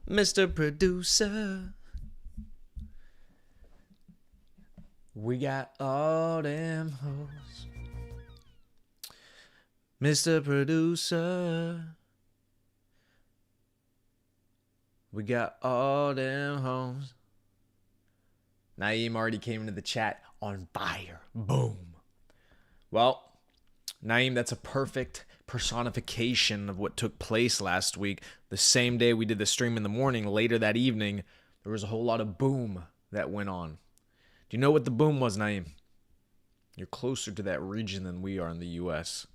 Mr. Producer. We got all them hoes. Mr. Producer. We got all them hoes. Naeem already came into the chat on fire. Boom. Well, Naeem, that's a perfect personification of what took place last week. The same day we did the stream in the morning, later that evening, there was a whole lot of boom that went on. Do you know what the boom was, Naeem? You're closer to that region than we are in the U.S.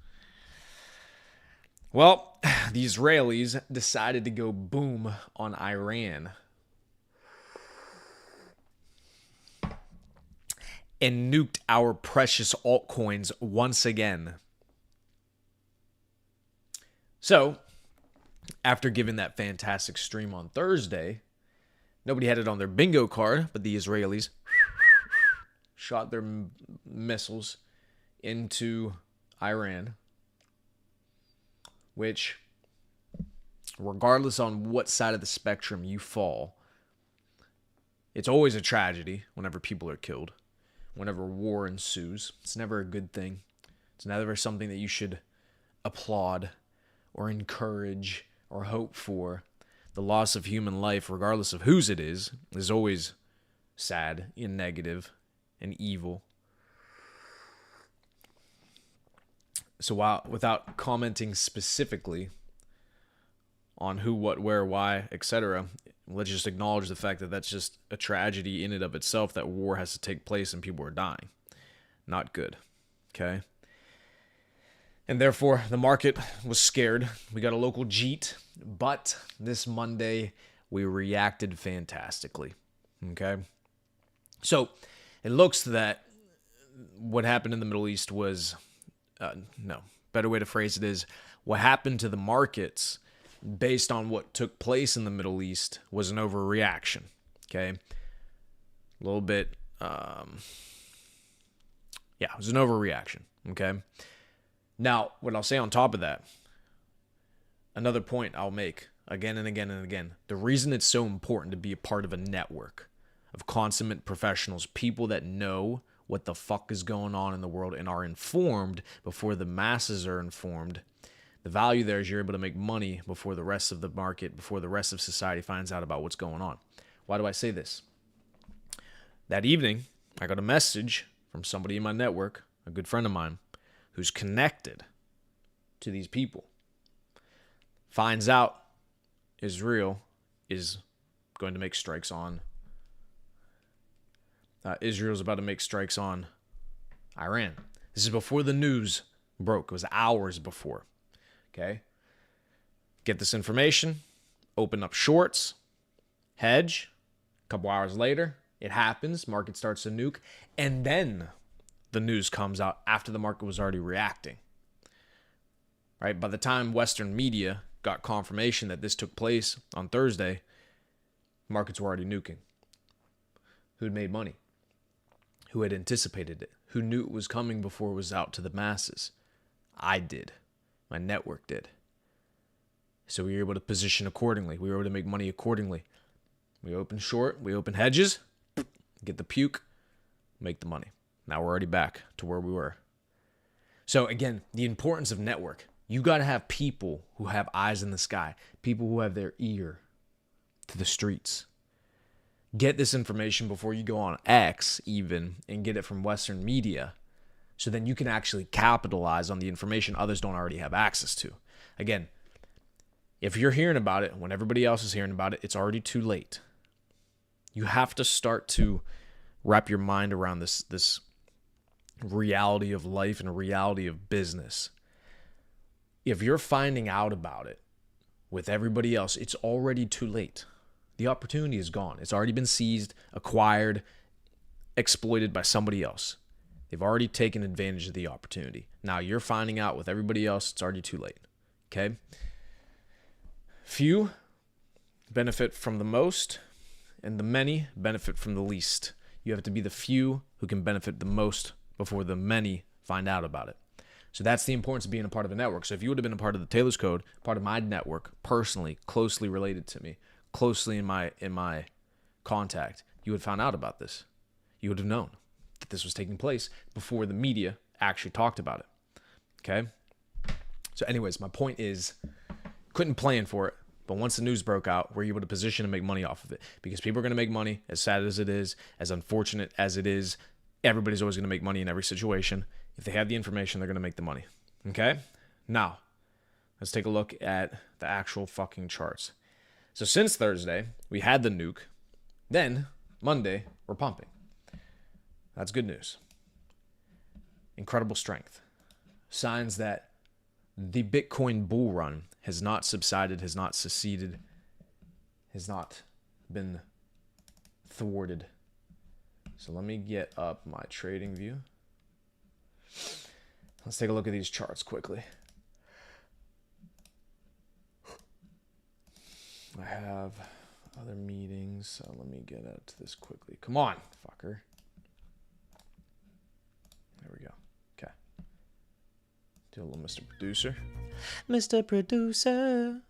Well, the Israelis decided to go boom on Iran and nuked our precious altcoins once again. So, after giving that fantastic stream on Thursday, nobody had it on their bingo card, but the Israelis shot their missiles into Iran, which, regardless on what side of the spectrum you fall, it's always a tragedy whenever people are killed, whenever war ensues. It's never a good thing. It's never something that you should applaud or encourage or hope for. The loss of human life, regardless of whose it is always sad and negative and evil. So without commenting specifically on who, what, where, why, etc., let's just acknowledge the fact that that's just a tragedy in and of itself, that war has to take place and people are dying. Not good. Okay? And therefore, the market was scared. We got a local jeet, but this Monday, we reacted fantastically. Okay? So, it looks that what happened in the Middle East was, better way to phrase it is, what happened to the markets based on what took place in the Middle East was an overreaction. Okay? A little bit, it was an overreaction. Okay? Now, what I'll say on top of that, another point I'll make again and again and again, the reason it's so important to be a part of a network of consummate professionals, people that know what the fuck is going on in the world and are informed before the masses are informed. The value there is you're able to make money before the rest of the market, before the rest of society finds out about what's going on. Why do I say this? That evening, I got a message from somebody in my network, a good friend of mine, who's connected to these people, finds out Israel is going to make strikes on Israel's about to make strikes on Iran. This is before the news broke. It was hours before. Okay? Get this information, open up shorts, hedge. A couple hours later, it happens. Market starts to nuke. And then the news comes out after the market was already reacting. Right? By the time Western media got confirmation that this took place on Thursday, markets were already nuking. Who'd made money? Who had anticipated it? Who knew it was coming before it was out to the masses? I did. My network did. So we were able to position accordingly. We were able to make money accordingly. We open short, we open hedges, get the puke, make the money. Now we're already back to where we were. So again, the importance of network. You got to have people who have eyes in the sky, people who have their ear to the streets. Get this information before you go on X even and get it from Western media, so then you can actually capitalize on the information others don't already have access to. Again, if you're hearing about it when everybody else is hearing about it, it's already too late. You have to start to wrap your mind around this reality of life and a reality of business. If you're finding out about it with everybody else, it's already too late. The opportunity is gone. It's already been seized, acquired, exploited by somebody else. They've already taken advantage of the opportunity. Now you're finding out with everybody else, it's already too late. Okay? Few benefit from the most, and the many benefit from the least. You have to be the few who can benefit the most before the many find out about it. So that's the importance of being a part of a network. So if you would have been a part of the Taylor's Code, part of my network, personally, closely related to me, closely in my contact, you would have found out about this. You would have known that this was taking place before the media actually talked about it. Okay? So anyways, my point is, couldn't plan for it, but once the news broke out, we're able to position and make money off of it, because people are going to make money, as sad as it is, as unfortunate as it is. Everybody's always going to make money in every situation. If they have the information, they're going to make the money. Okay? Now, let's take a look at the actual fucking charts. So since Thursday, we had the nuke. Then, Monday, we're pumping. That's good news. Incredible strength. Signs that the Bitcoin bull run has not subsided, has not seceded, has not been thwarted. So let me get up my trading view. Let's take a look at these charts quickly. I have other meetings, so let me get out to this quickly. Come on, fucker. There we go. Okay. Do a little Mr. Producer. Mr. Producer.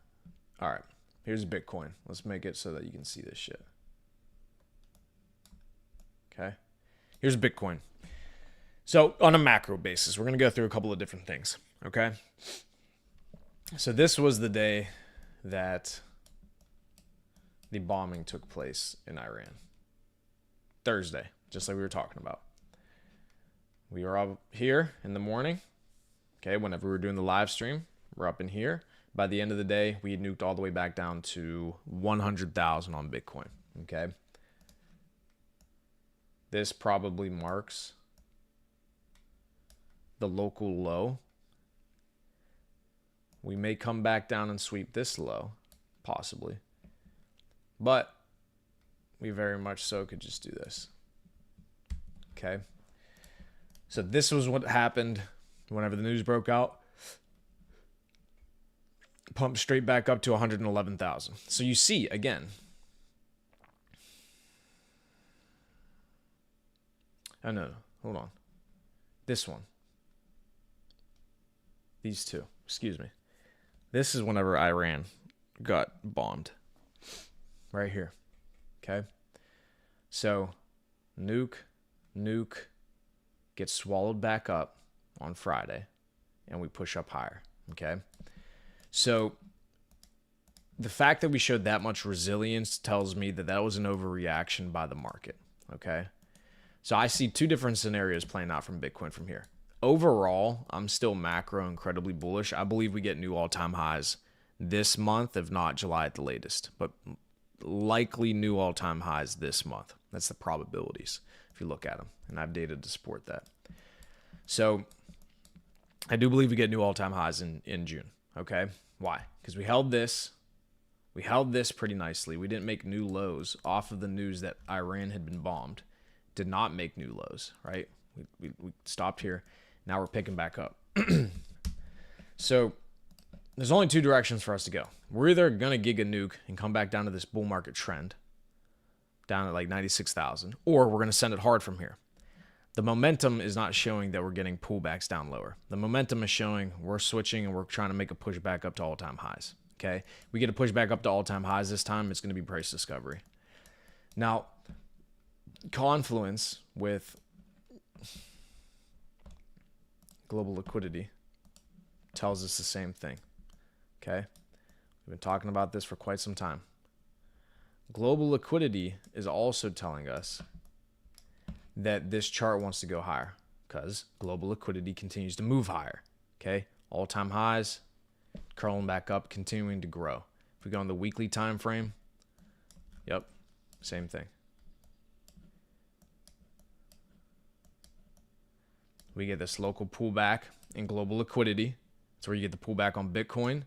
All right. Here's Bitcoin. Let's make it so that you can see this shit. Okay. Here's Bitcoin. So on a macro basis, we're going to go through a couple of different things. Okay. So this was the day that the bombing took place in Iran. Thursday, just like we were talking about. We were up here in the morning. Okay, whenever we were doing the live stream, we're up in here. By the end of the day, we had nuked all the way back down to 100,000 on Bitcoin. Okay. This probably marks the local low. We may come back down and sweep this low, possibly. But we very much so could just do this. Okay. So this was what happened whenever the news broke out. Pumped straight back up to 111,000. So you see, again. Oh, no. Hold on. This one. These two. Excuse me. This is whenever Iran got bombed. Right here. Okay. So, nuke, gets swallowed back up on Friday, and we push up higher. Okay. So, the fact that we showed that much resilience tells me that that was an overreaction by the market. Okay. So, I see two different scenarios playing out from Bitcoin from here. Overall, I'm still macro incredibly bullish. I believe we get new all-time highs this month, if not July at the latest. But likely new all-time highs this month. That's the probabilities if you look at them, and I have data to support that. So I do believe we get new all-time highs in June. Okay, why? Because we held this pretty nicely. We didn't make new lows off of the news that Iran had been bombed. Did not make new lows, right? We stopped here. Now we're picking back up. So there's only two directions for us to go. We're either going to gig a nuke and come back down to this bull market trend, down at like 96,000, or we're going to send it hard from here. The momentum is not showing that we're getting pullbacks down lower. The momentum is showing we're switching and we're trying to make a push back up to all-time highs. Okay? We get a push back up to all-time highs this time, it's going to be price discovery. Now, confluence with global liquidity tells us the same thing. Okay? We've been talking about this for quite some time. Global liquidity is also telling us that this chart wants to go higher because global liquidity continues to move higher. Okay? All-time highs, curling back up, continuing to grow. If we go on the weekly time frame, yep, same thing. We get this local pullback in global liquidity. That's where you get the pullback on Bitcoin.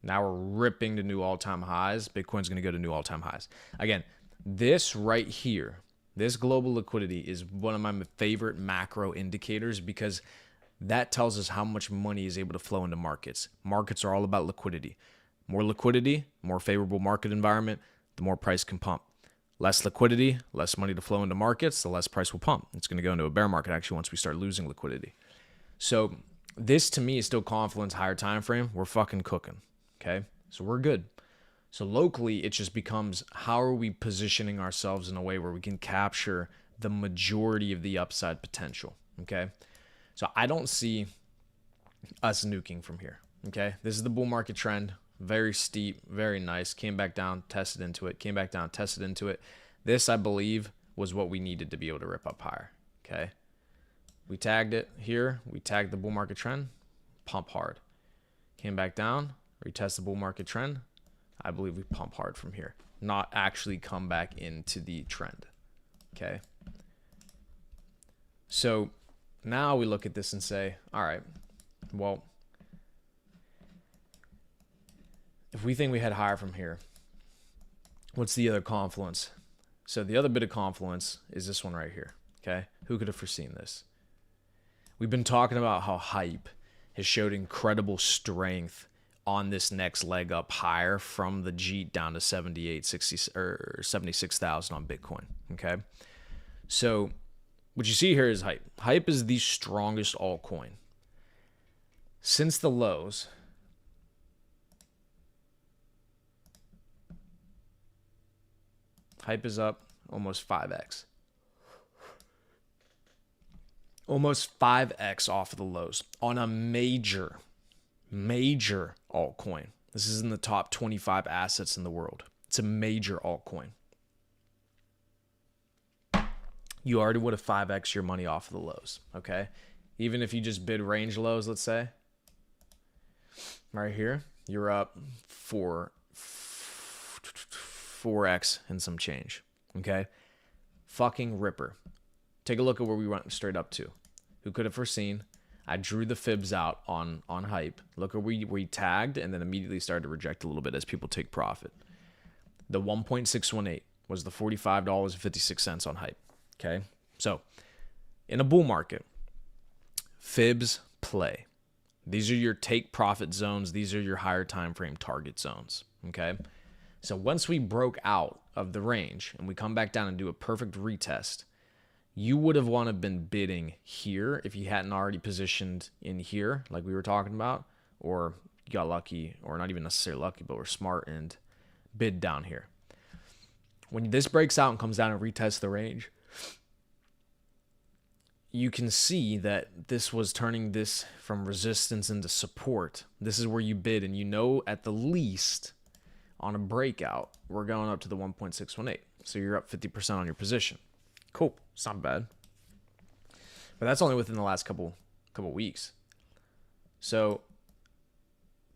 Now we're ripping to new all-time highs. Bitcoin's going to go to new all-time highs. Again, this right here, this global liquidity is one of my favorite macro indicators because that tells us how much money is able to flow into markets. Markets are all about liquidity. More liquidity, more favorable market environment, the more price can pump. Less liquidity, less money to flow into markets, the less price will pump. It's going to go into a bear market actually once we start losing liquidity. So this to me is still confluence higher time frame. We're fucking cooking. Okay, so we're good. So locally, it just becomes, how are we positioning ourselves in a way where we can capture the majority of the upside potential, okay? So I don't see us nuking from here, okay? This is the bull market trend, very steep, very nice, came back down, tested into it, came back down, tested into it. This, I believe, was what we needed to be able to rip up higher, okay? We tagged it here, we tagged the bull market trend, pump hard. Came back down, retest the bull market trend. I believe we pump hard from here, not actually come back into the trend, okay? So now we look at this and say, all right, well, if we think we head higher from here, what's the other confluence? So the other bit of confluence is this one right here, okay? Who could have foreseen this? We've been talking about how HYPE has showed incredible strength on this next leg up higher from the Jeet down to 76,000 on Bitcoin, okay? So what you see here is HYPE. HYPE is the strongest altcoin. Since the lows, HYPE is up almost 5x. Almost 5x off of the lows on a major altcoin. This is in the top 25 assets in the world. It's a major altcoin. You already would have 5x your money off of the lows, okay? Even if you just bid range lows, let's say, right here, you're up 4x and some change, okay? Fucking ripper. Take a look at where we went straight up to. Who could have foreseen? I drew the fibs out on HYPE. Look where we tagged and then immediately started to reject a little bit as people take profit. The 1.618 was the $45.56 on HYPE. Okay, so in a bull market, fibs play. These are your take profit zones. These are your higher time frame target zones. Okay, so once we broke out of the range and we come back down and do a perfect retest, you would have wanted been bidding here if you hadn't already positioned in here, like we were talking about, or you got lucky, or not even necessarily lucky, but we're smart and bid down here. When this breaks out and comes down and retests the range, you can see that this was turning this from resistance into support. This is where you bid, and you know at the least on a breakout, we're going up to the 1.618. So you're up 50% on your position. Cool. It's not bad. But that's only within the last couple weeks. So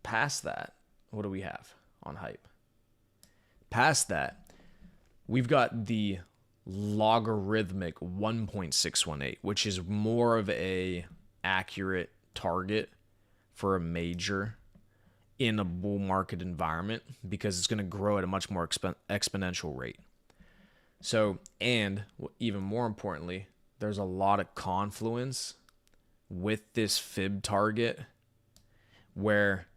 past that, what do we have on HYPE? Past that, we've got the logarithmic 1.618, which is more of a accurate target for a major in a bull market environment because it's going to grow at a much more exponential rate. So, and even more importantly, there's a lot of confluence with this fib target where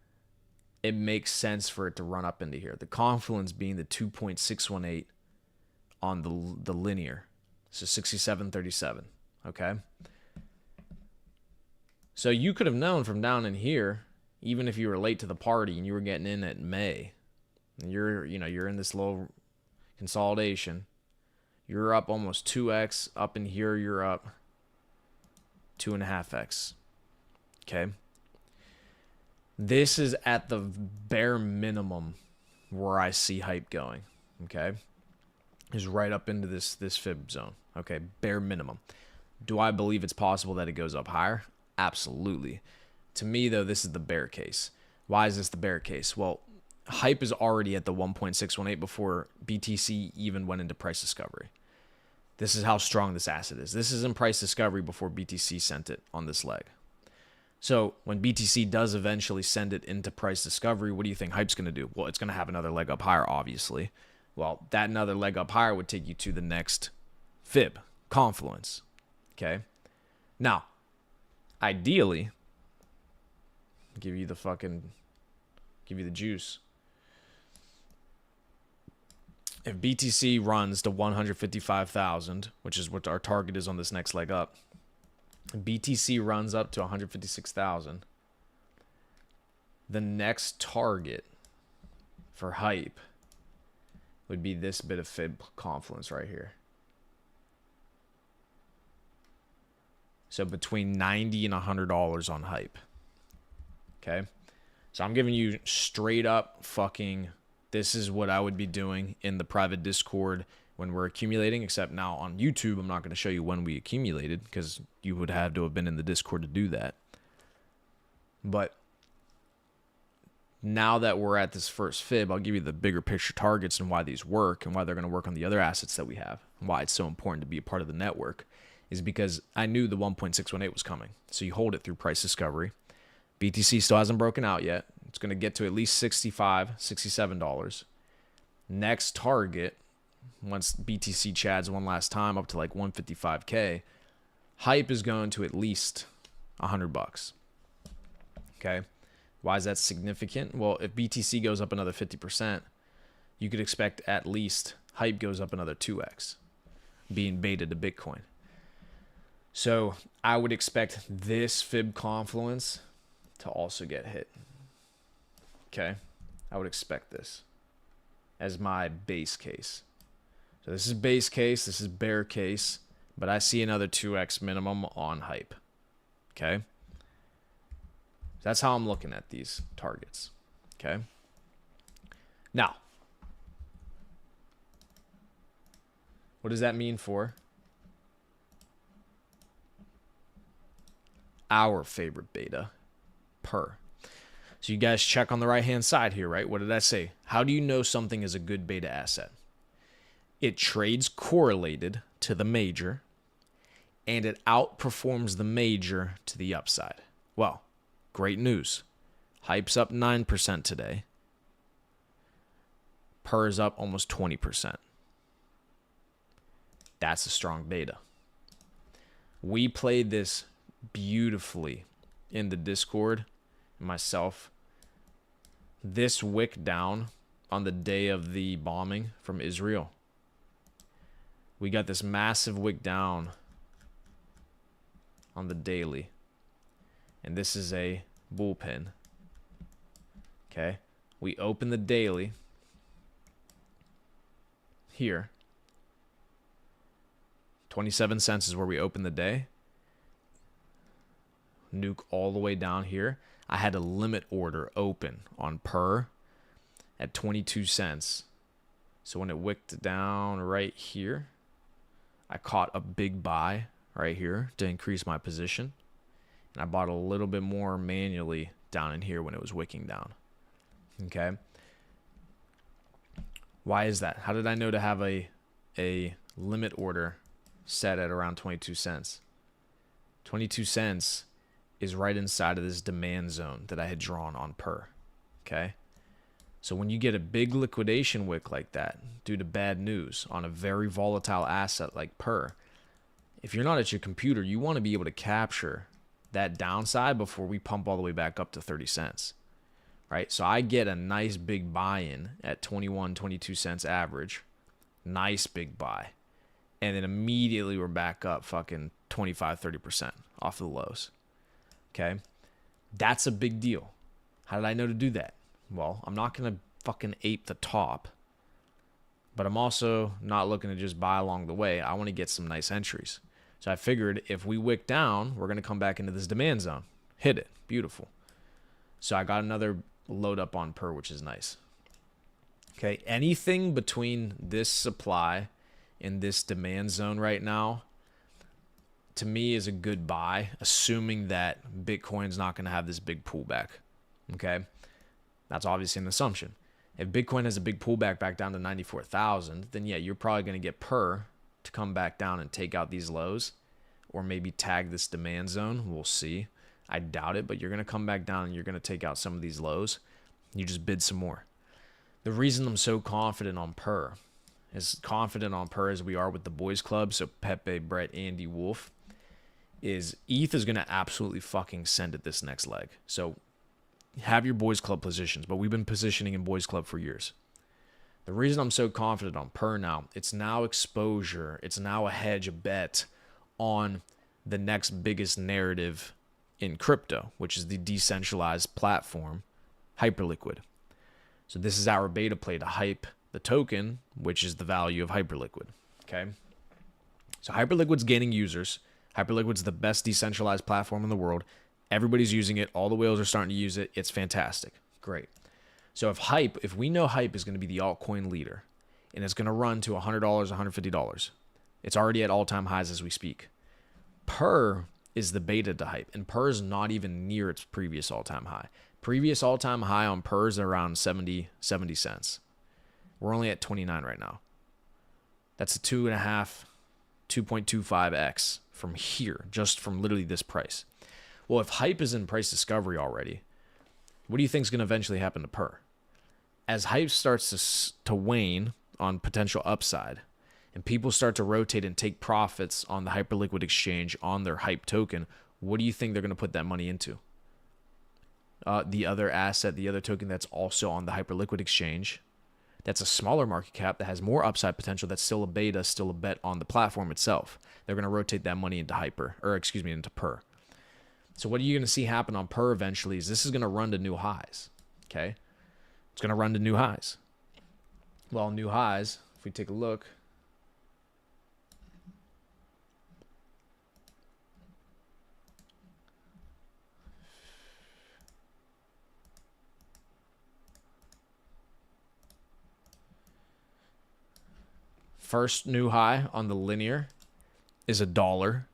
it makes sense for it to run up into here. The confluence being the 2.618 on the linear. So 67.37, okay? So you could have known from down in here, even if you were late to the party and you were getting in at May, and you're in this low consolidation, you're up almost 2x. Up in here, you're up 2.5x. Okay. This is at the bare minimum where I see HYPE going. Okay. Is right up into this fib zone. Okay. Bare minimum. Do I believe it's possible that it goes up higher? Absolutely. To me, though, this is the bear case. Why is this the bear case? Well, HYPE is already at the 1.618 before BTC even went into price discovery. This is how strong this asset is. This is in price discovery before BTC sent it on this leg. So when BTC does eventually send it into price discovery, what do you think HYPE's going to do? Well, it's going to have another leg up higher, obviously. Well, that another leg up higher would take you to the next fib, confluence. Okay? Now, ideally, give you the juice. If BTC runs to 155,000, which is what our target is on this next leg up, BTC runs up to 156,000, the next target for HYPE would be this bit of fib confluence right here. So between $90 and $100 on HYPE. Okay. So I'm giving you straight up fucking, this is what I would be doing in the private Discord when we're accumulating, except now on YouTube, I'm not going to show you when we accumulated because you would have to have been in the Discord to do that. But now that we're at this first fib, I'll give you the bigger picture targets and why these work and why they're going to work on the other assets that we have and why it's so important to be a part of the network is because I knew the 1.618 was coming. So you hold it through price discovery. BTC still hasn't broken out yet. It's going to get to at least $65, $67. Next target, once BTC chads one last time up to like 155K, HYPE is going to at least $100. Okay. Why is that significant? Well, if BTC goes up another 50%, you could expect at least HYPE goes up another 2x, being beta to Bitcoin. So I would expect this fib confluence to also get hit. Okay. I would expect this as my base case. So this is base case, this is bear case, but I see another 2x minimum on HYPE. Okay. That's how I'm looking at these targets. Okay. Now, what does that mean for our favorite beta, PURR? So you guys check on the right-hand side here, right? What did I say? How do you know something is a good beta asset? It trades correlated to the major, and it outperforms the major to the upside. Well, great news. HYPE's up 9% today. PURR is up almost 20%. That's a strong beta. We played this beautifully in the Discord, myself. This wick down on the day of the bombing from Israel. We got this massive wick down on the daily. And this is a bullpen. Okay. We open the daily here. 27 cents is where we open the day. Nuke all the way down here. I had a limit order open on PURR at 22 cents. So when it wicked down right here, I caught a big buy right here to increase my position. And I bought a little bit more manually down in here when it was wicking down. Okay. Why is that? How did I know to have a limit order set at around 22 cents? 22 cents is right inside of this demand zone that I had drawn on PURR. Okay. So when you get a big liquidation wick like that due to bad news on a very volatile asset like PURR, if you're not at your computer, you want to be able to capture that downside before we pump all the way back up to 30 cents. Right? So I get a nice big buy-in at 21, 22 cents average. Nice big buy. And then immediately we're back up fucking 25, 30% off the lows. Okay? That's a big deal. How did I know to do that? Well, I'm not going to fucking ape the top, but I'm also not looking to just buy along the way. I want to get some nice entries. So I figured if we wick down, we're going to come back into this demand zone. Hit it. Beautiful. So I got another load up on PURR, which is nice. Okay, anything between this supply and this demand zone right now, to me, is a good buy, assuming that Bitcoin's not going to have this big pullback. Okay? That's obviously an assumption. If Bitcoin has a big pullback back down to 94,000, then yeah, you're probably going to get PURR to come back down and take out these lows, or maybe tag this demand zone. We'll see. I doubt it, but you're going to come back down and you're going to take out some of these lows. You just bid some more. The reason I'm so confident on PURR, as confident on PURR as we are with the boys club, so Pepe, Brett, Andy, Wolf, is ETH is going to absolutely fucking send it this next leg. So have your boys club positions, but we've been positioning in boys club for years. The reason I'm so confident on PURR now, it's now exposure. It's now a hedge, a bet on the next biggest narrative in crypto, which is the decentralized platform, Hyperliquid. So this is our beta play to HYPE the token, which is the value of Hyperliquid. Okay. So Hyperliquid's gaining users. Hyperliquid's the best decentralized platform in the world. Everybody's using it. All the whales are starting to use it. It's fantastic. Great. So if we know HYPE is going to be the altcoin leader and it's going to run to $100, $150, it's already at all-time highs as we speak. PURR is the beta to HYPE, and PURR is not even near its previous all-time high. Previous all-time high on PURR is around 70 cents. We're only at 29 right now. That's a 2.25x from here, just from literally this price. Well, if HYPE is in price discovery already, what do you think is going to eventually happen to PURR? As HYPE starts to wane on potential upside, and people start to rotate and take profits on the Hyperliquid exchange on their HYPE token, what do you think they're going to put that money into? The other asset, the other token that's also on the Hyperliquid exchange, that's a smaller market cap that has more upside potential, that's still a beta, still a bet on the platform itself. They're going to rotate that money into into PURR. So what are you going to see happen on PURR eventually is this is going to run to new highs. Okay? It's going to run to new highs. Well, new highs, if we take a look, first new high on the linear is $1,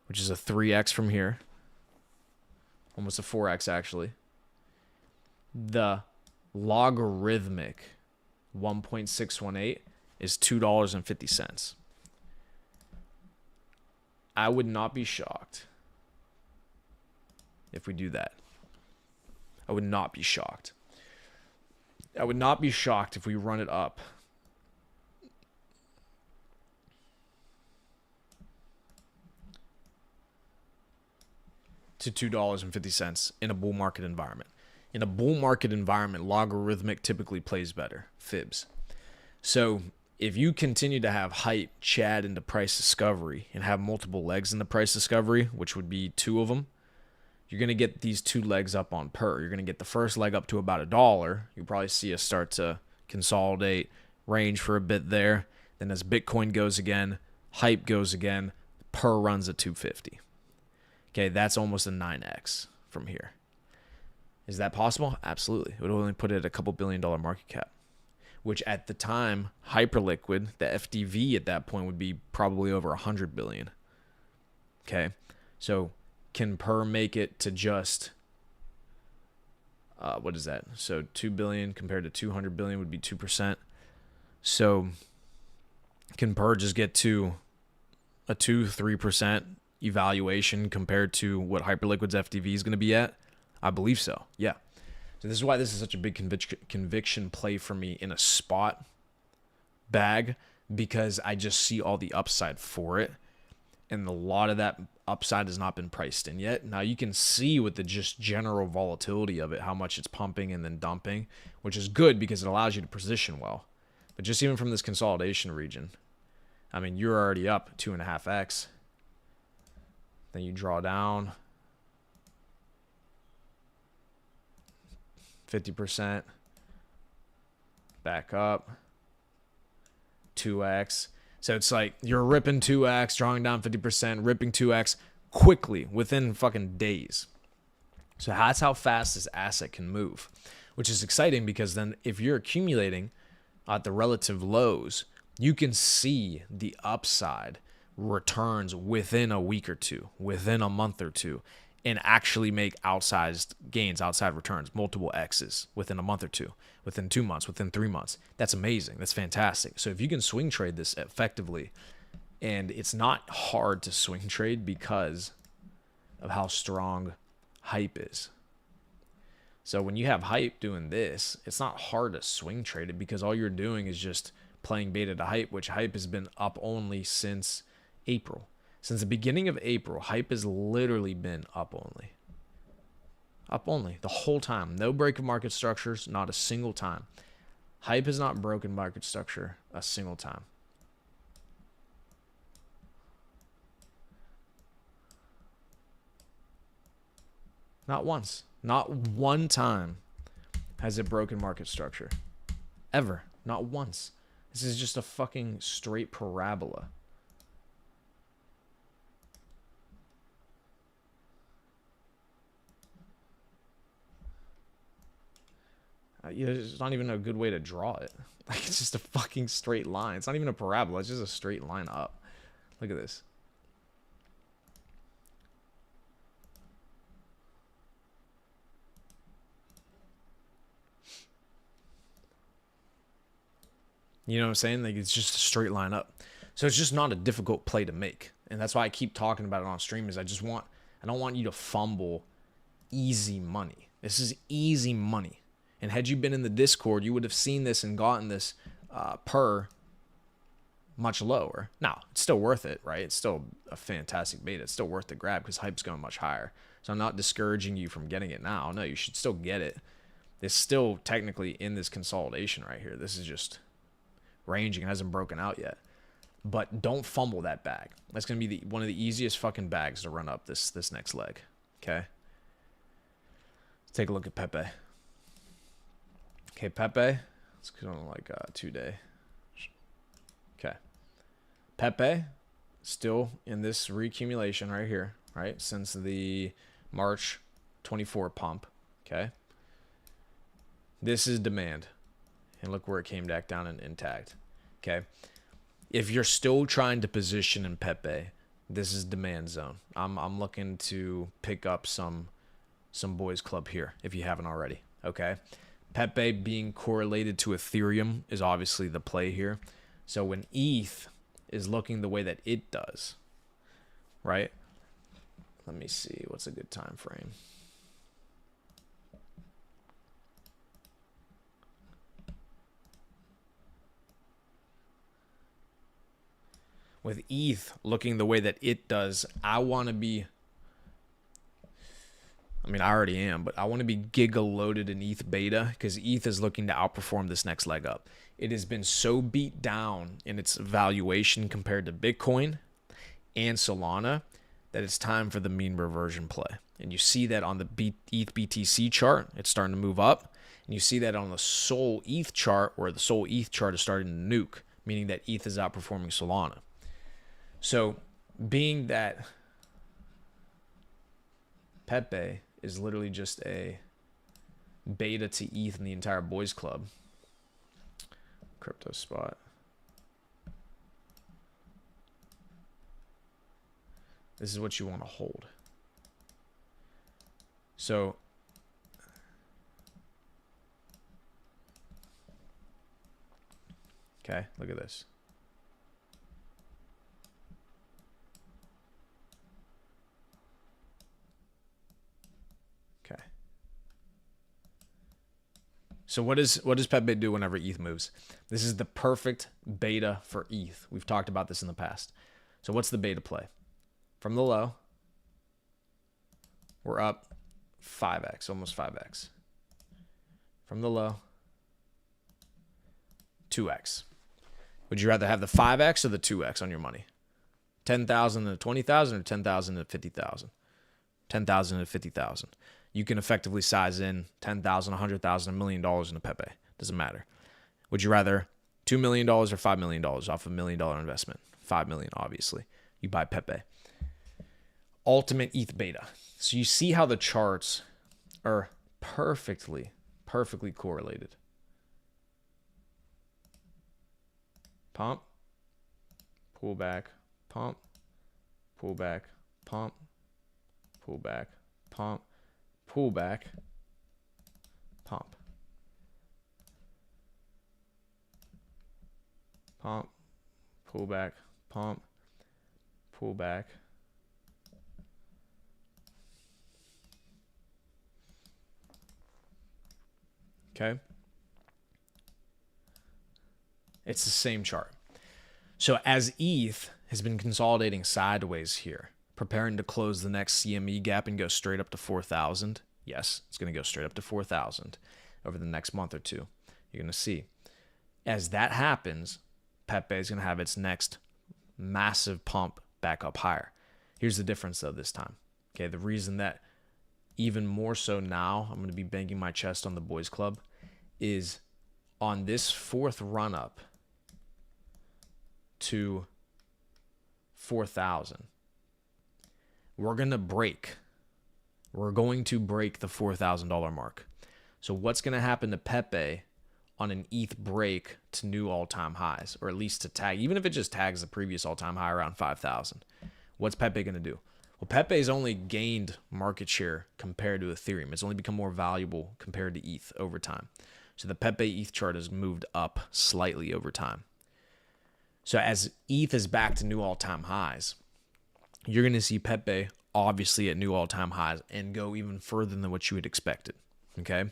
which is a 3x from here. Almost a 4x actually. The logarithmic 1.618 is $2.50. I would not be shocked if we do that. I would not be shocked. I would not be shocked if we run it up to $2.50 in a bull market environment. In a bull market environment, logarithmic typically plays better, fibs. So if you continue to have HYPE chad into price discovery and have multiple legs in the price discovery, which would be 2 of them, you're going to get these 2 legs up on PURR. You're going to get the first leg up to about $1. You'll probably see us start to consolidate, range for a bit there. Then as Bitcoin goes again, HYPE goes again, PURR runs at 250. Okay, that's almost a 9x from here. Is that possible? Absolutely. It would only put it at a couple $1 billion market cap, which at the time, Hyperliquid, the FDV at that point would be probably over 100 billion. Okay, so can PURR make it to just, what is that? So 2 billion compared to 200 billion would be 2%. So can PURR just get to a 2-3% evaluation compared to what Hyperliquid's FDV is going to be at? I believe so. Yeah. So this is why this is such a big conviction play for me in a spot bag, because I just see all the upside for it. And a lot of that upside has not been priced in yet. Now you can see with the just general volatility of it, how much it's pumping and then dumping, which is good because it allows you to position well. But just even from this consolidation region, I mean, you're already up 2.5x. Then you draw down 50%, back up 2x. So it's like you're ripping 2x, drawing down 50%, ripping 2x quickly within fucking days. So that's how fast this asset can move, which is exciting because then if you're accumulating at the relative lows, you can see the upside returns within a week or two, within a month or two, and actually make outsized gains, outside returns, multiple X's within a month or two, within 2 months, within 3 months. That's amazing. That's fantastic. So if you can swing trade this effectively, and it's not hard to swing trade because of how strong HYPE is. So when you have HYPE doing this, it's not hard to swing trade it because all you're doing is just playing beta to HYPE, which HYPE has been up only since April. Since the beginning of April, HYPE has literally been up only. Up only the whole time. No break of market structures, not a single time. HYPE has not broken market structure a single time. Not once. Not one time has it broken market structure. Ever. Not once. This is just a fucking straight parabola. It's not even a good way to draw it. Like, it's just a fucking straight line. It's not even a parabola. It's just a straight line up. Look at this. You know what I'm saying? Like, it's just a straight line up. So it's just not a difficult play to make. And that's why I keep talking about it on stream, is I don't want you to fumble easy money. This is easy money. And had you been in the Discord, you would have seen this and gotten this PURR much lower. Now, it's still worth it, right? It's still a fantastic beta. It's still worth the grab because hype's going much higher. So I'm not discouraging you from getting it now. No, you should still get it. It's still technically in this consolidation right here. This is just ranging. It hasn't broken out yet. But don't fumble that bag. That's going to be one of the easiest fucking bags to run up this next leg. Okay? Let's take a look at Pepe. Okay, Pepe. Let's go on like a 2-day. Okay. Pepe, still in this reaccumulation right here, right? Since the March 24 pump. Okay. This is demand. And look where it came back down and intact. Okay. If you're still trying to position in Pepe, this is demand zone. I'm looking to pick up some boys club here if you haven't already. Okay. Pepe being correlated to Ethereum is obviously the play here. So when ETH is looking the way that it does, right? Let me see. What's a good time frame? With ETH looking the way that it does, I want to be... I mean, I already am, but I want to be giga loaded in ETH beta because ETH is looking to outperform this next leg up. It has been so beat down in its valuation compared to Bitcoin and Solana that it's time for the mean reversion play. And you see that on the ETH BTC chart, it's starting to move up. And you see that on the Sol ETH chart, where the Sol ETH chart is starting to nuke, meaning that ETH is outperforming Solana. So being that Pepe is literally just a beta to ETH in the entire boys club. Crypto spot. This is what you want to hold. So okay, look at this. Okay. So what does Pepe do whenever ETH moves? This is the perfect beta for ETH. We've talked about this in the past. So what's the beta play? From the low, we're up 5x, almost 5x. From the low, 2x. Would you rather have the 5x or the 2x on your money? 10,000 to 20,000 or 10,000 to 50,000? 10,000 to 50,000. You can effectively size in 10,000, 100,000, $1 million into Pepe. Doesn't matter. Would you rather $2 million or $5 million off a $1 million investment? $5 million, obviously. You buy Pepe. Ultimate ETH beta. So you see how the charts are perfectly correlated. Pump, pull back, pump, pull back, pump, pull back, pump, pull back, pump, pump, pull back, pump, pull back. Okay. It's the same chart. So as ETH has been consolidating sideways here, preparing to close the next CME gap and go straight up to 4,000. Yes, it's going to go straight up to 4,000 over the next month or two. You're going to see. As that happens, Pepe is going to have its next massive pump back up higher. Here's the difference though this time. Okay, the reason that even more so now I'm going to be banging my chest on the boys club is on this fourth run up to 4,000, we're going to break. We're going to break the $4,000 mark. So what's going to happen to Pepe on an ETH break to new all-time highs, or at least to tag, even if it just tags the previous all-time high around 5,000? What's Pepe going to do? Well, Pepe's only gained market share compared to Ethereum. It's only become more valuable compared to ETH over time. So the Pepe ETH chart has moved up slightly over time. So as ETH is back to new all-time highs, you're going to see Pepe obviously at new all-time highs and go even further than what you had expected. Okay?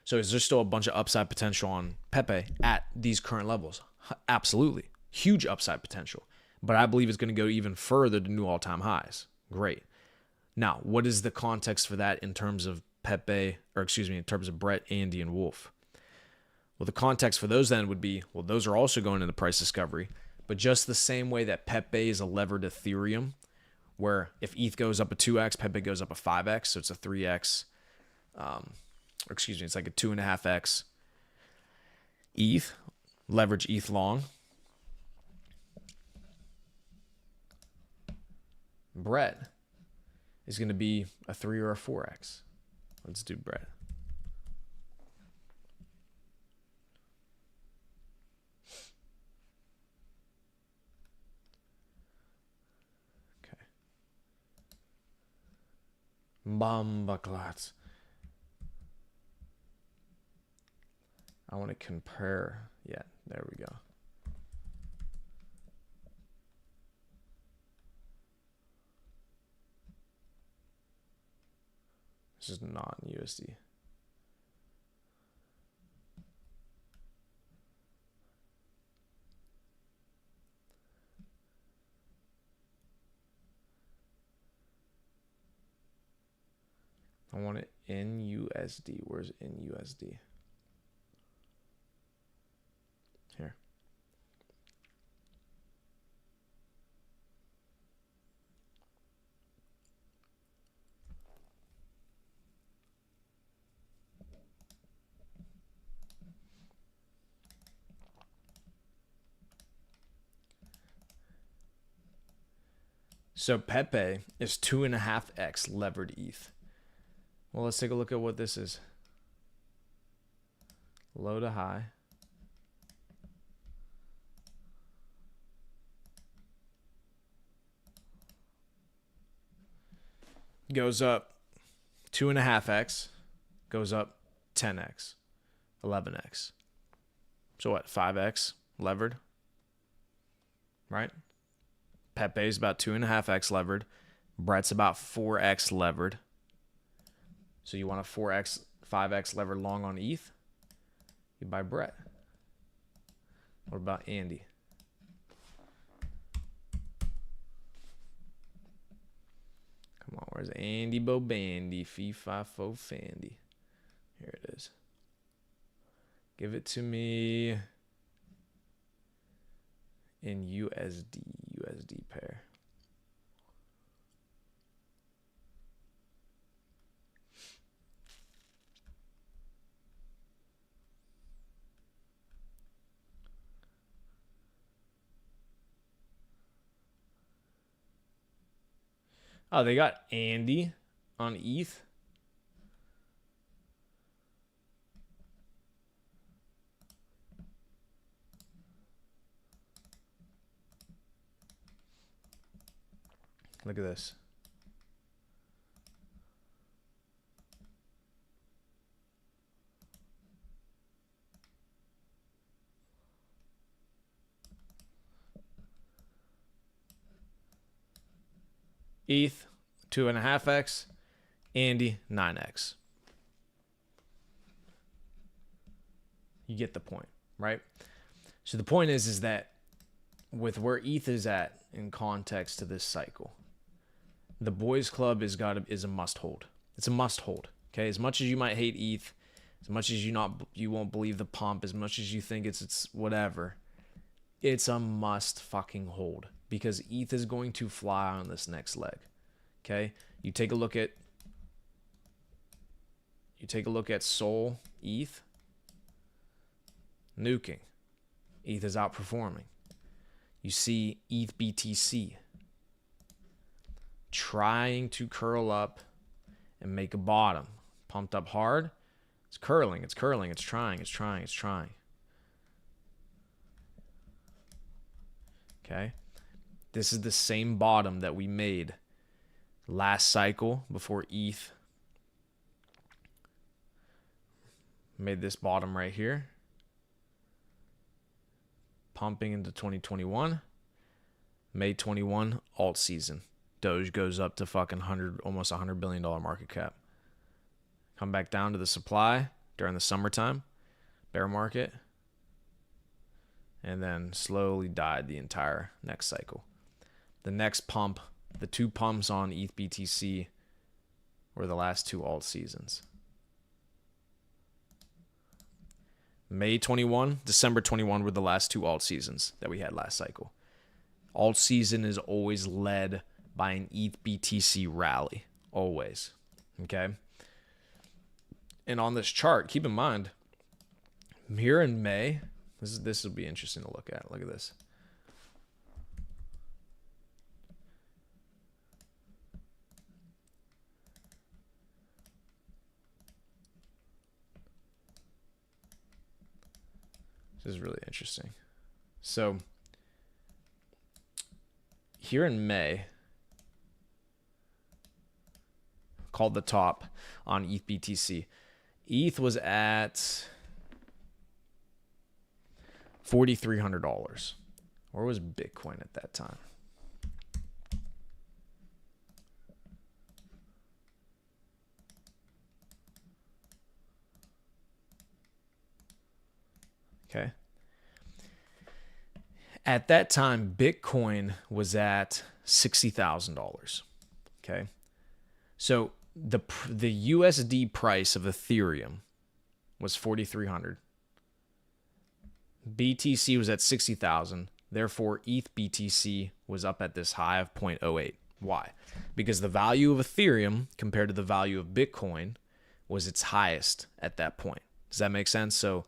So is there still a bunch of upside potential on Pepe at these current levels? Absolutely. Huge upside potential. But I believe it's going to go even further to new all-time highs. Great. Now, what is the context for that in terms of Pepe, or excuse me, in terms of Brett, Andy, and Wolf? Well, the context for those then would be, well, those are also going into price discovery, but just the same way that Pepe is a levered Ethereum, where if ETH goes up a 2x, Pepe goes up a 5x, so it's a 3x, it's like a 2.5x ETH, leverage ETH long. Brett is going to be a 3 or a 4x. Let's do Brett. Okay. Bombaclats. I want to compare. Yeah, there we go. This is not in USD. I want it in USD. Where's in USD? Here. So Pepe is 2.5x levered ETH. Well, let's take a look at what this is. Low to high. Goes up 2.5x, goes up 10x, 11x. So what, 5x levered, right? Pepe's about 2.5x levered. Brett's about 4x levered. So you want a 4x, 5x levered long on ETH? You buy Brett. What about Andy? Come on, where's Andy Bobandy? Fee, fi, fo, fandy. Here it is. Give it to me in USD pair. Oh, they got Andy on ETH. Look at this. ETH 2.5x, Andy 9x. You get the point, right? So the point is that with where ETH is at in context to this cycle, the boys club is a must hold. It's a must hold. Okay, as much as you might hate ETH, as much as you won't believe the pump, as much as you think it's whatever, it's a must fucking hold, because ETH is going to fly on this next leg. Okay, you take a look at Sol ETH. nuking. ETH is outperforming. You see ETH BTC trying to curl up and make a bottom. Pumped up hard. It's curling, it's curling, it's trying, it's trying, it's trying. Okay? This is the same bottom that we made last cycle before ETH made this bottom right here. Pumping into 2021. May 21, alt season. Doge goes up to fucking almost $100 billion market cap. Come back down to the supply during the summertime, bear market, and then slowly died the entire next cycle. The next pump, the 2 pumps on ETH BTC were the last 2 alt seasons. May 21, December 21 were the last 2 alt seasons that we had last cycle. Alt season is always led by an ETH BTC rally, always, okay? And on this chart, keep in mind, here in May, this will be interesting to look at. Look at this. This is really interesting. So here in May, called the top on ETH BTC. ETH was at $4,300. Where was Bitcoin at that time? Okay. At that time, Bitcoin was at $60,000. Okay. So the USD price of Ethereum was 4,300. BTC was at 60,000. Therefore, ETH BTC was up at this high of 0.08. Why? Because the value of Ethereum compared to the value of Bitcoin was its highest at that point. Does that make sense? So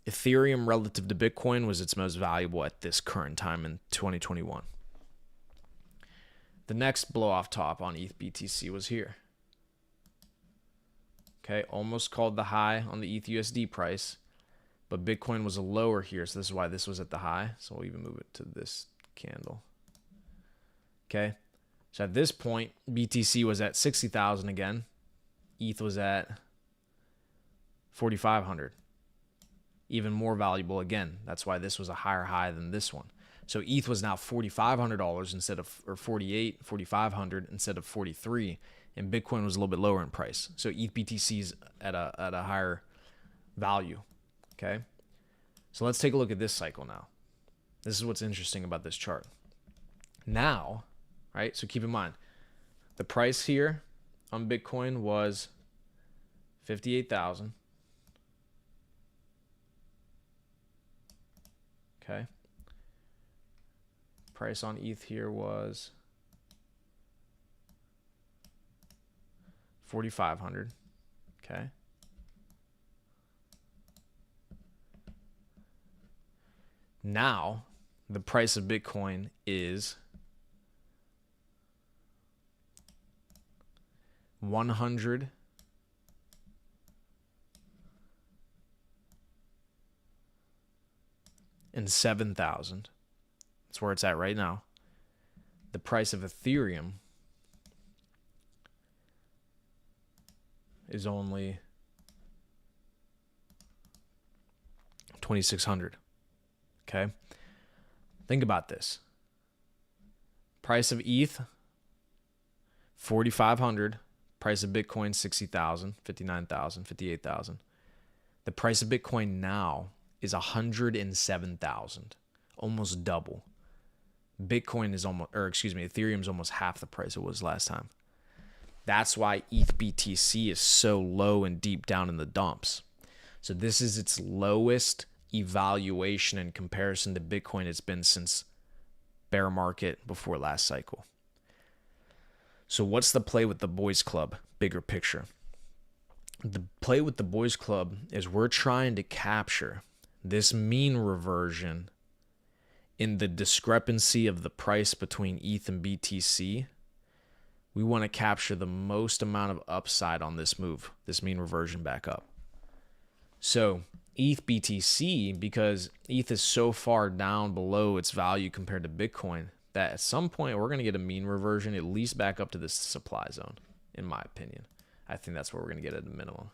Ethereum relative to Bitcoin was its most valuable at this current time in 2021. The next blow off top on ETH BTC was here. Okay, almost called the high on the ETH USD price, but Bitcoin was a lower here, so this is why this was at the high. So we'll even move it to this candle. Okay, so at this point, BTC was at 60,000 again. ETH was at 4,500. Even more valuable again. That's why this was a higher high than this one. So ETH was now $4,500 instead of, or 4,500 instead of 43, and Bitcoin was a little bit lower in price. So ETH BTC is at a higher value. Okay, so let's take a look at this cycle now. This is what's interesting about this chart. Now, right? So keep in mind, the price here on Bitcoin was 58,000. Okay. Price on ETH here was 4,500. Okay. Now, the price of Bitcoin is $107,000. That's where it's at right now. The price of Ethereum is only 2,600. Okay. Think about this. Price of ETH 4,500. Price of Bitcoin 60,000, 59,000, 58,000. The price of Bitcoin now is 107,000, almost double. Bitcoin is Ethereum is almost half the price it was last time. That's why ETH BTC is so low and deep down in the dumps. So this is its lowest evaluation in comparison to Bitcoin it's been since bear market before last cycle. So what's the play with the boys club? Bigger picture. the play with the boys club is we're trying to capture this mean reversion in the discrepancy of the price between ETH and BTC. We want to capture the most amount of upside on this move, this mean reversion back up. So ETH BTC, because ETH is so far down below its value compared to Bitcoin, that at some point we're going to get a mean reversion at least back up to this supply zone, in my opinion. I think that's what we're going to get at a minimum.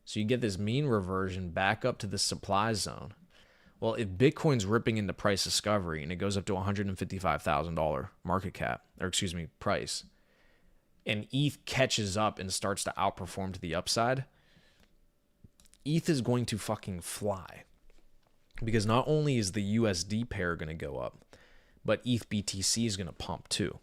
So you get this mean reversion back up to the supply zone. Well, if Bitcoin's ripping into price discovery and it goes up to $155,000 market cap, or excuse me, price, and ETH catches up and starts to outperform to the upside, ETH is going to fucking fly. Because not only is the USD pair going to go up, but ETH BTC is going to pump too.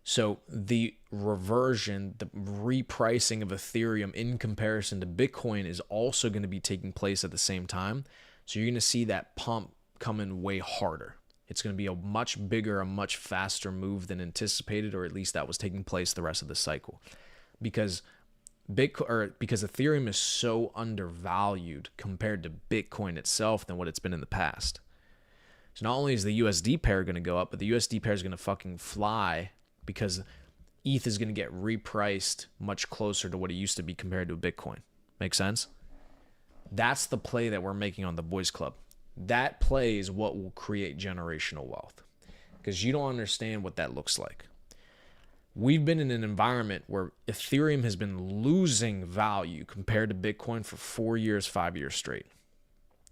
So the reversion, the repricing of Ethereum in comparison to Bitcoin is also going to be taking place at the same time. So you're going to see that pump coming way harder. It's going to be a much bigger, a much faster move than anticipated, or at least that was taking place the rest of the cycle. Because Ethereum is so undervalued compared to Bitcoin itself than what it's been in the past. So not only is the USD pair going to go up, but the USD pair is going to fucking fly because ETH is going to get repriced much closer to what it used to be compared to Bitcoin. Make sense? That's the play that we're making on the boys club. That play is what will create generational wealth, because you don't understand what that looks like. We've been in an environment where Ethereum has been losing value compared to Bitcoin for 4 years, 5 years straight.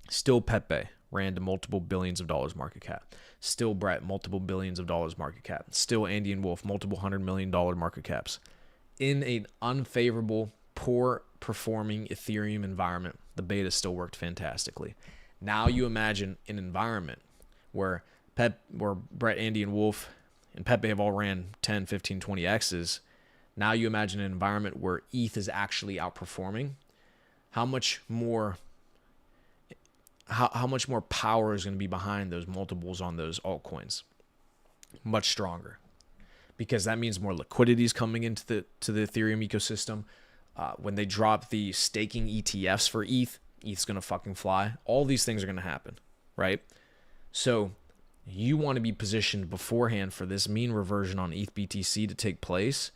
Still Pepe ran to multiple billions of dollars market cap. Still Brett, multiple billions of dollars market cap. Still Andy and Wolf, multiple $100 million market caps. In an unfavorable, poor performing Ethereum environment, the beta still worked fantastically. Now you imagine an environment where Brett, Andy, and Wolf and Pepe have all ran 10, 15, 20 X's. Now you imagine an environment where ETH is actually outperforming. How much more power is going to be behind those multiples on those altcoins? Much stronger, because that means more liquidity is coming into the Ethereum ecosystem. When they drop the staking ETFs for ETH's going to fucking fly. All these things are going to happen, right? So you want to be positioned beforehand for this mean reversion on ETH BTC to take place.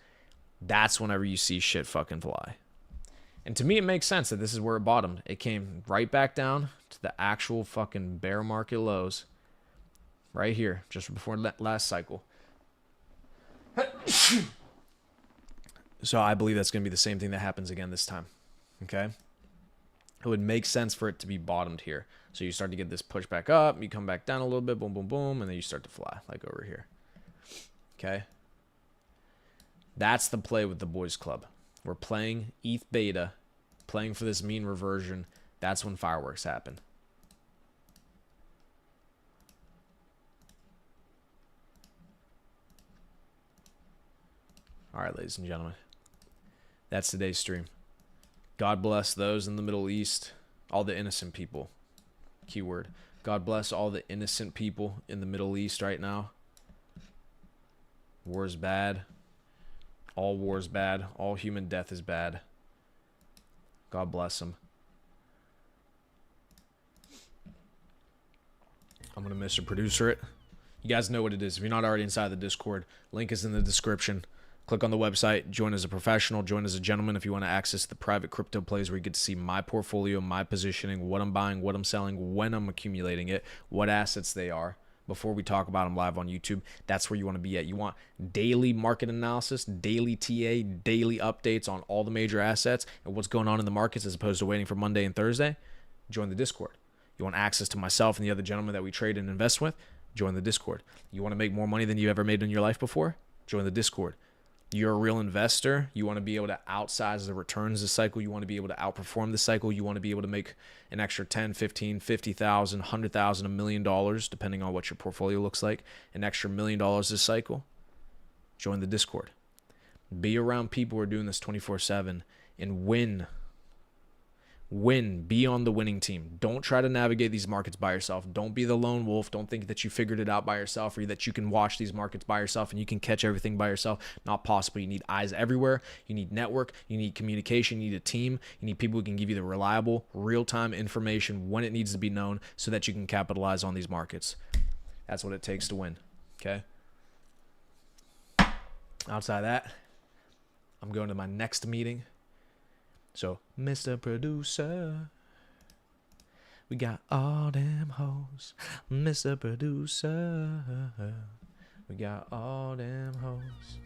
That's whenever you see shit fucking fly. And to me, it makes sense that this is where it bottomed. It came right back down to the actual fucking bear market lows right here, just before last cycle. So I believe that's going to be the same thing that happens again this time. Okay? It would make sense for it to be bottomed here. So you start to get this push back up, you come back down a little bit, boom, boom, boom, and then you start to fly, like over here. Okay? That's the play with the boys club. We're playing ETH beta, playing for this mean reversion. That's when fireworks happen. All right, ladies and gentlemen. That's today's stream. God bless those in the Middle East, all the innocent people. Keyword. God bless all the innocent people in the Middle East right now. War is bad. All war is bad. All human death is bad. God bless them. I'm going to Mr. Producer it. You guys know what it is. If you're not already inside the Discord, link is in the description. Click on the website, join as a professional, join as a gentleman if you want to access the private crypto plays where you get to see my portfolio, my positioning, what I'm buying, what I'm selling, when I'm accumulating it, what assets they are, before we talk about them live on YouTube. That's where you want to be at. You want daily market analysis, daily TA, daily updates on all the major assets and what's going on in the markets as opposed to waiting for Monday and Thursday? Join the Discord. You want access to myself and the other gentlemen that we trade and invest with? Join the Discord. You want to make more money than you ever made in your life before? Join the Discord. You're a real investor. You want to be able to outsize the returns this cycle. You want to be able to outperform the cycle. You want to be able to make an extra 10, 15, 50,000, 100,000, $1 million, depending on what your portfolio looks like. An extra $1 million this cycle. Join the Discord. Be around people who are doing this 24/7 and win. Win. Be on the winning team. Don't try to navigate these markets by yourself. Don't be the lone wolf. Don't think that you figured it out by yourself, or that you can watch these markets by yourself and you can catch everything by yourself. Not possible. You need eyes everywhere. You need network. You need communication. You need a team. You need people who can give you the reliable, real-time information when it needs to be known so that you can capitalize on these markets. That's what it takes to win. Okay? Outside of that, I'm going to my next meeting. So, Mr. Producer, we got all them hoes. Mr. Producer, we got all them hoes.